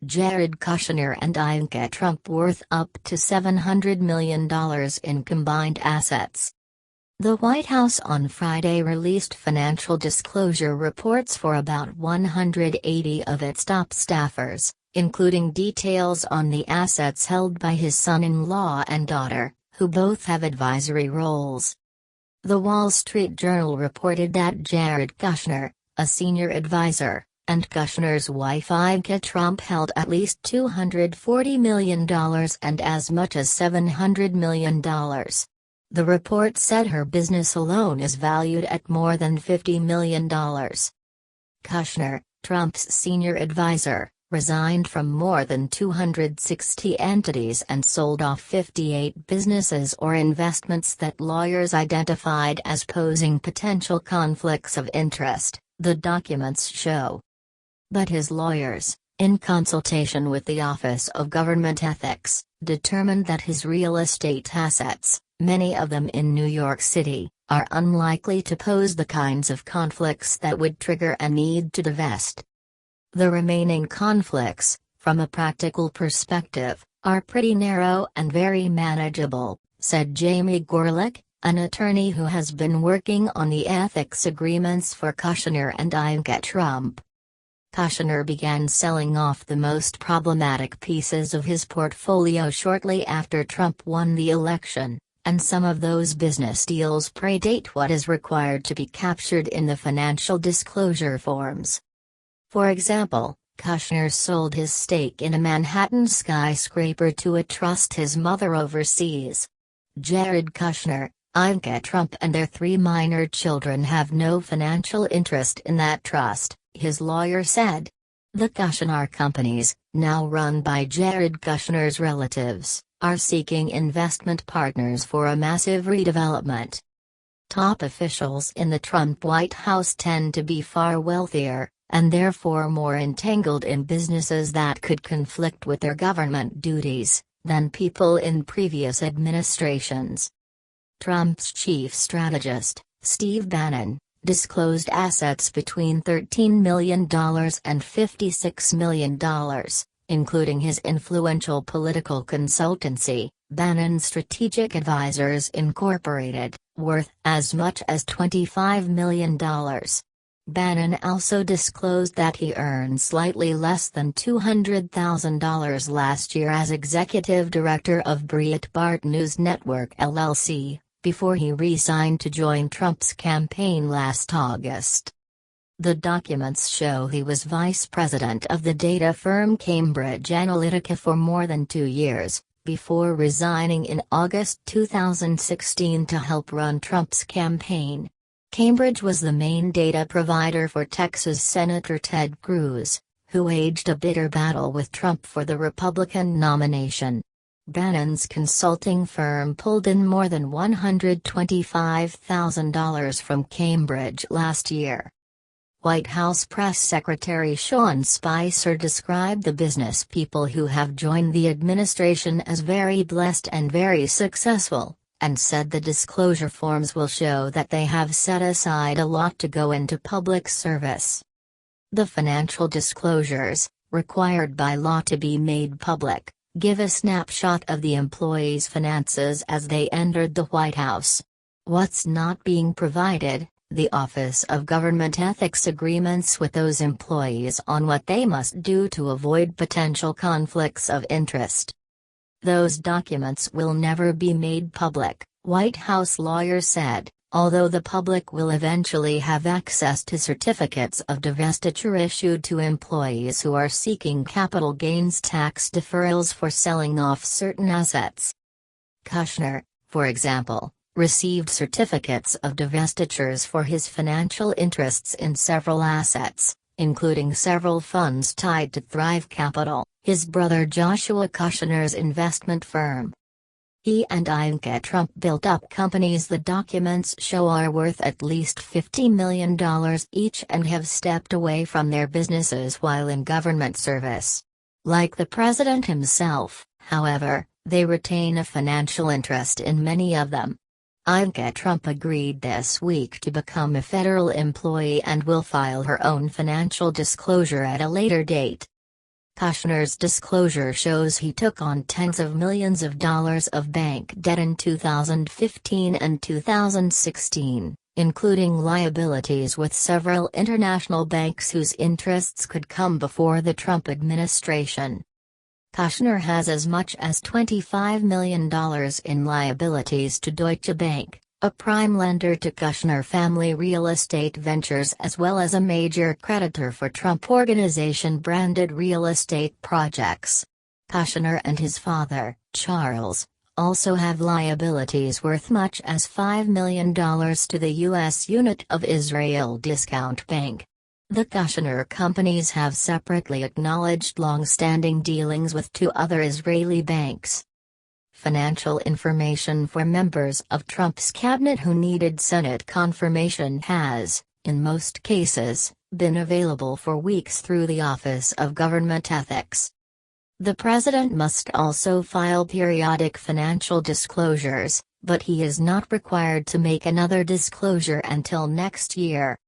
Jared Kushner and Ivanka Trump worth up to $700 million in combined assets. The White House on Friday released financial disclosure reports for about 180 of its top staffers, including details on the assets held by his son-in-law and daughter, who both have advisory roles. The Wall Street Journal reported that Jared Kushner, a senior advisor, and Kushner's wife Ivanka Trump held at least $240 million and as much as $700 million. The report said her business alone is valued at more than $50 million. Kushner, Trump's senior advisor, resigned from more than 260 entities and sold off 58 businesses or investments that lawyers identified as posing potential conflicts of interest, the documents show. But his lawyers, in consultation with the Office of Government Ethics, determined that his real estate assets, many of them in New York City, are unlikely to pose the kinds of conflicts that would trigger a need to divest. The remaining conflicts, from a practical perspective, are pretty narrow and very manageable, said Jamie Gorelick, an attorney who has been working on the ethics agreements for Kushner and Ivanka Trump. Kushner began selling off the most problematic pieces of his portfolio shortly after Trump won the election, and some of those business deals predate what is required to be captured in the financial disclosure forms. For example, Kushner sold his stake in a Manhattan skyscraper to a trust his mother oversees. Jared Kushner, Ivanka Trump and their 3 minor children have no financial interest in that trust, his lawyer said. The Kushner companies, now run by Jared Kushner's relatives, are seeking investment partners for a massive redevelopment. Top officials in the Trump White House tend to be far wealthier, and therefore more entangled in businesses that could conflict with their government duties, than people in previous administrations. Trump's chief strategist, Steve Bannon, disclosed assets between $13 million and $56 million, including his influential political consultancy, Bannon Strategic Advisors Incorporated, worth as much as $25 million. Bannon also disclosed that he earned slightly less than $200,000 last year as executive director of Breitbart News Network LLC, before he resigned to join Trump's campaign last August. The documents show he was vice president of the data firm Cambridge Analytica for more than 2 years, before resigning in August 2016 to help run Trump's campaign. Cambridge was the main data provider for Texas Senator Ted Cruz, who waged a bitter battle with Trump for the Republican nomination. Bannon's consulting firm pulled in more than $125,000 from Cambridge last year. White House Press Secretary Sean Spicer described the business people who have joined the administration as very blessed and very successful, and said the disclosure forms will show that they have set aside a lot to go into public service. The financial disclosures, required by law to be made public, give a snapshot of the employees' finances as they entered the White House. What's not being provided? The Office of Government Ethics agreements with those employees on what they must do to avoid potential conflicts of interest. Those documents will never be made public, White House lawyers said, although the public will eventually have access to certificates of divestiture issued to employees who are seeking capital gains tax deferrals for selling off certain assets. Kushner, for example, received certificates of divestitures for his financial interests in several assets, including several funds tied to Thrive Capital, his brother Joshua Kushner's investment firm. He and Ivanka Trump built up companies the documents show are worth at least $50 million each and have stepped away from their businesses while in government service. Like the president himself, however, they retain a financial interest in many of them. Ivanka Trump agreed this week to become a federal employee and will file her own financial disclosure at a later date. Kushner's disclosure shows he took on tens of millions of dollars of bank debt in 2015 and 2016, including liabilities with several international banks whose interests could come before the Trump administration. Kushner has as much as $25 million in liabilities to Deutsche Bank, a prime lender to Kushner family real estate ventures, as well as a major creditor for Trump Organization-branded real estate projects. Kushner and his father, Charles, also have liabilities worth much as $5 million to the U.S. unit of Israel Discount Bank. The Kushner companies have separately acknowledged long-standing dealings with two other Israeli banks. Financial information for members of Trump's cabinet who needed Senate confirmation has, in most cases, been available for weeks through the Office of Government Ethics. The president must also file periodic financial disclosures, but he is not required to make another disclosure until next year.